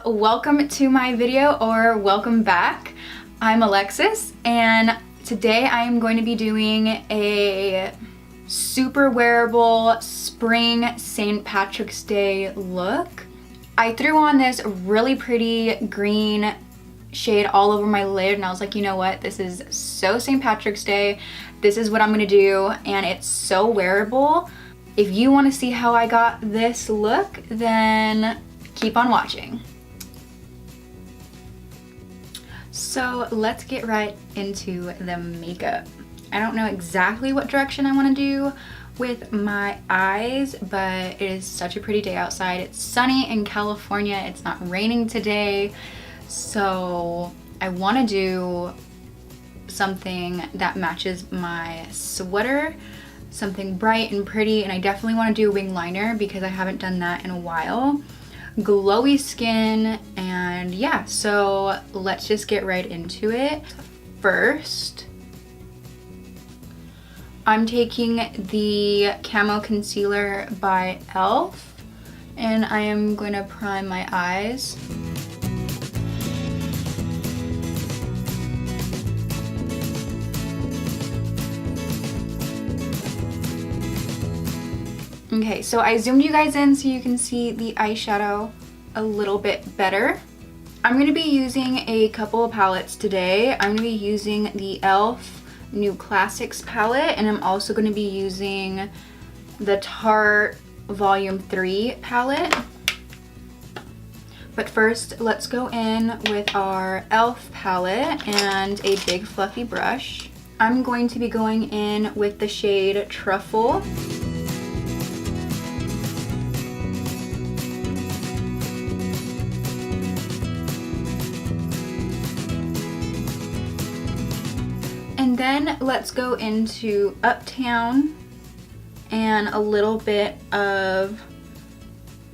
welcome to my video, or welcome back. I'm Alexis, and today I am going to be doing a super wearable spring St. Patrick's Day look. I threw on this really pretty green shade all over my lid, and I was like, you know what, this is so St. Patrick's Day. This is what I'm gonna do, and it's so wearable. If you want to see how I got this look, then keep on watching. So let's get right into the makeup. I don't know exactly what direction I want to do with my eyes, but it is such a pretty day outside. It's sunny in California. It's not raining today. So I want to do something that matches my sweater, something bright and pretty, and I definitely want to do a wing liner because I haven't done that in a while. Glowy skin, and yeah, so let's just get right into it. First, I'm taking the Camo Concealer by e.l.f. and I am going to prime my eyes. Okay, so I zoomed you guys in so you can see the eyeshadow a little bit better. I'm going to be using a couple of palettes today. I'm going to be using the e.l.f. New Classics palette, and I'm also going to be using the Tarte Volume 3 palette. But first, let's go in with our e.l.f. palette and a big fluffy brush. I'm going to be going in with the shade Truffle. And then let's go into Uptown and a little bit of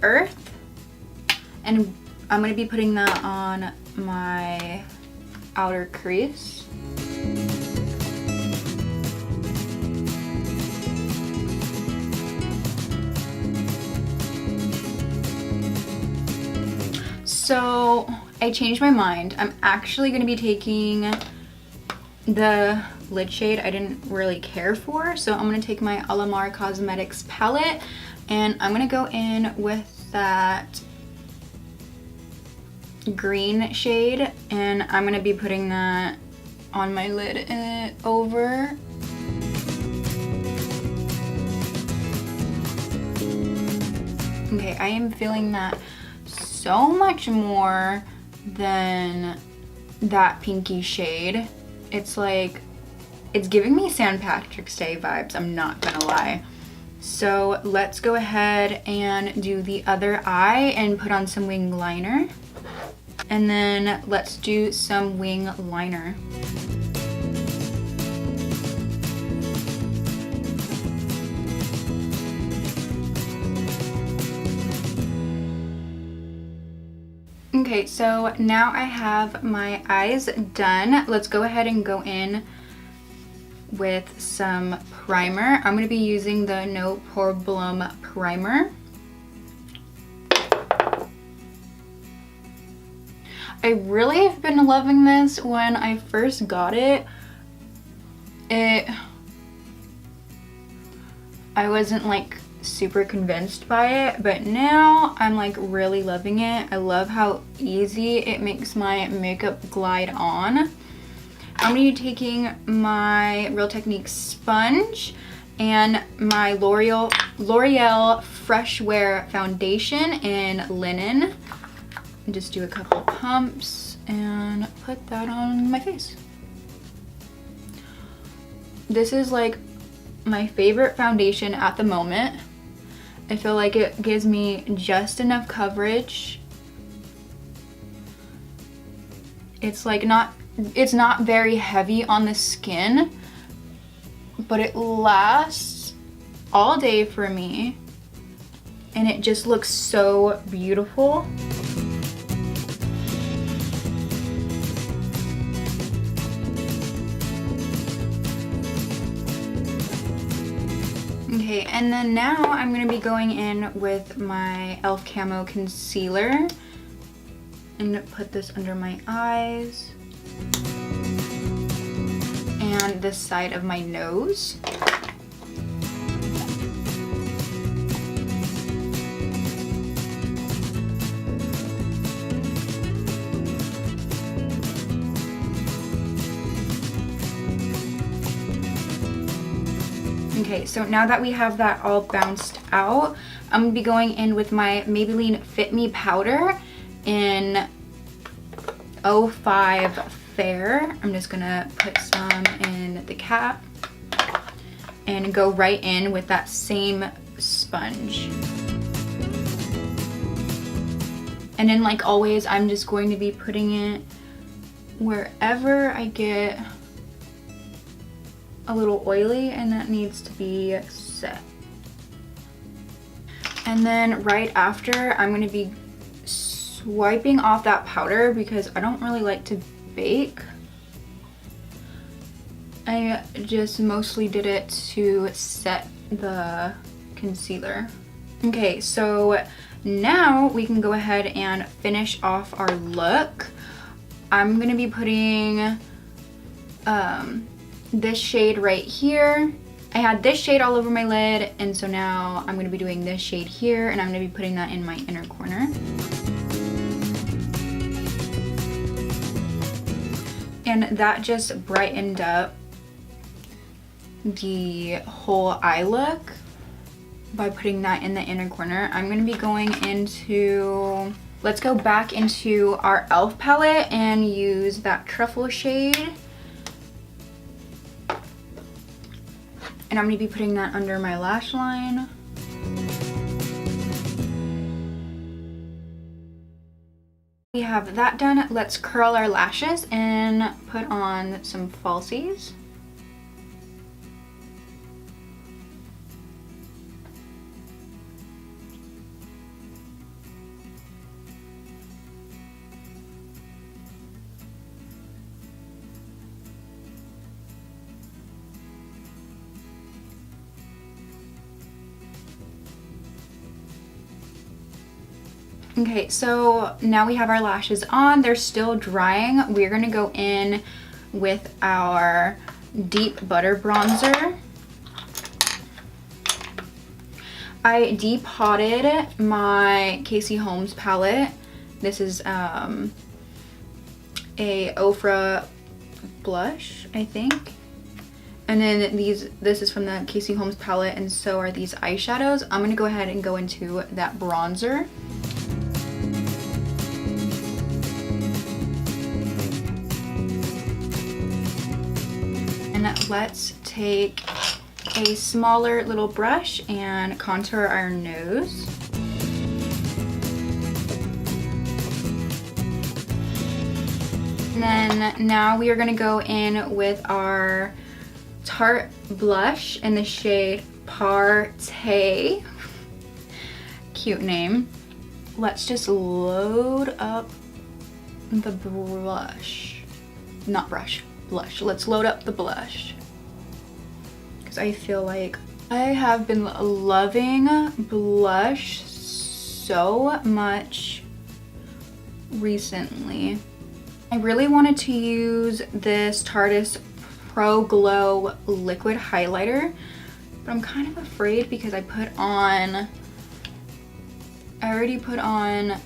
Earth. And I'm going to be putting that on my outer crease. So I changed my mind. I'm actually going to be taking the lid shade I didn't really care for, so I'm going to take my Alamar Cosmetics palette and I'm going to go in with that green shade, and I'm going to be putting that on my lid and over. Okay, I am feeling that so much more than that pinky shade. It's like, it's giving me St. Patrick's Day vibes, I'm not gonna lie. So let's go ahead and do the other eye and put on some wing liner. And then let's do some wing liner. Okay, so now I have my eyes done. Let's go ahead and go in with some primer. I'm going to be using the No Problem primer. I really have been loving this. When I first got it, I wasn't like super convinced by it, but now I'm like really loving it. I love how easy it makes my makeup glide on. I'm going to be taking my Real Techniques sponge and my L'Oreal Fresh Wear foundation in linen, and just do a couple pumps and put that on my face. This is like my favorite foundation at the moment. I feel like it gives me just enough coverage. It's like it's not very heavy on the skin, but it lasts all day for me, and it just looks so beautiful. Okay, and then now I'm going to be going in with my e.l.f. Camo Concealer. and put this under my eyes and this side of my nose. Okay, so now that we have that all bounced out, I'm gonna be going in with my Maybelline Fit Me powder in 05 Fair. I'm just gonna put some in the cap and go right in with that same sponge. And then, like always, I'm just going to be putting it wherever I get a little oily and that needs to be set. And then right after, I'm going to be swiping off that powder because I don't really like to bake. I just mostly did it to set the concealer. Okay, so now we can go ahead and finish off our look. I'm going to be putting this shade right here. I had this shade all over my lid, and so now I'm going to be doing this shade here, and I'm going to be putting that in my inner corner. And that just brightened up the whole eye look by putting that in the inner corner. I'm going to be going into, let's go back into our e.l.f. palette and use that truffle shade. And I'm going to be putting that under my lash line. We have that done. Let's curl our lashes and put on some falsies. Okay, so now we have our lashes on. They're still drying. We're gonna go in with our Deep Butter Bronzer. I depotted my Casey Holmes palette. This is a Ofra blush, I think. And then this is from the Casey Holmes palette, and so are these eyeshadows. I'm gonna go ahead and go into that bronzer. And let's take a smaller little brush and contour our nose. And then now we are gonna go in with our Tarte blush in the shade Partay. Cute name. Let's just load up the blush. Not brush, blush. Let's load up the blush. Because I feel like I have been loving blush so much recently. I really wanted to use this Tarte Pro Glow liquid highlighter, but I'm kind of afraid because I already put on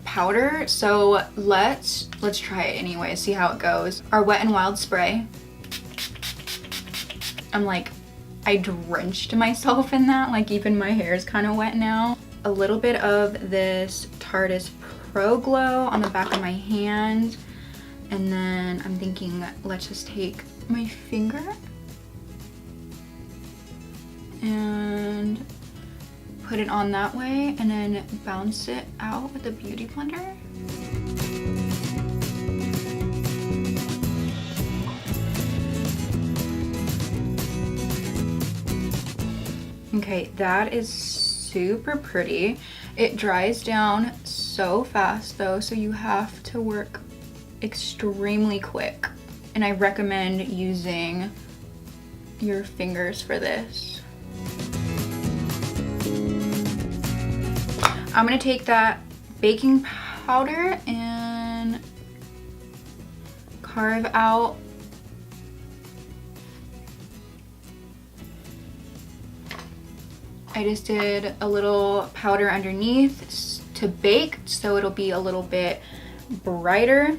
powder, so let's try it anyway, see how it goes. Our Wet n Wild spray. I drenched myself in that, like even my hair is kind of wet now. A little bit of this Tarte Pro Glow on the back of my hand, and then I'm thinking let's just take my finger and put it on that way and then bounce it out with a beauty blender. Okay, that is super pretty. It dries down so fast though, so you have to work extremely quick. And I recommend using your fingers for this. I'm gonna take that baking powder and carve out I just did a little powder underneath to bake, so it'll be a little bit brighter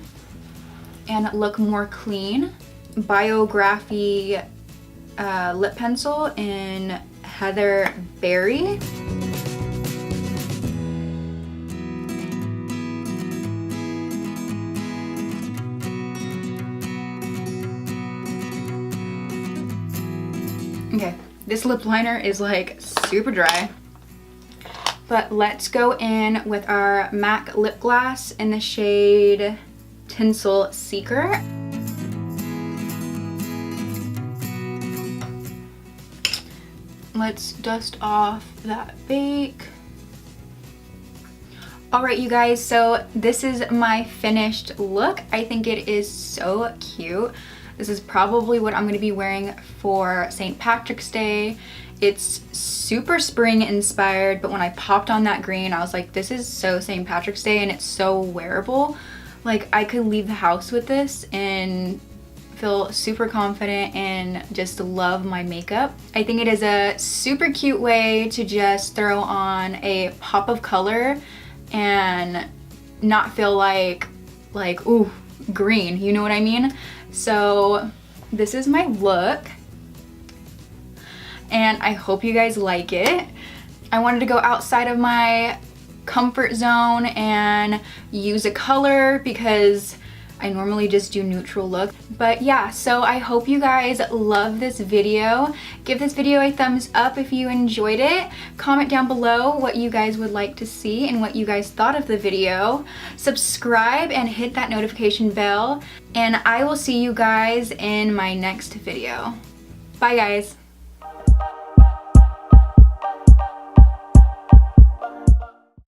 and look more clean. Biography lip pencil in Heather Berry. Okay, this lip liner is like super dry, but let's go in with our MAC lip gloss in the shade Tinsel Seeker. Let's dust off that bake. All right, you guys, so this is my finished look. I think it is so cute. This is probably what I'm gonna be wearing for St. Patrick's Day. It's super spring inspired, but when I popped on that green, I was like, this is so St. Patrick's Day, and it's so wearable. Like, I could leave the house with this and feel super confident and just love my makeup. I think it is a super cute way to just throw on a pop of color and not feel like ooh, green, you know what I mean? So this is my look, and I hope you guys like it. I wanted to go outside of my comfort zone and use a color because I normally just do neutral look. But yeah, so I hope you guys love this video. Give this video a thumbs up if you enjoyed it. Comment down below what you guys would like to see and what you guys thought of the video. Subscribe and hit that notification bell. And I will see you guys in my next video. Bye guys.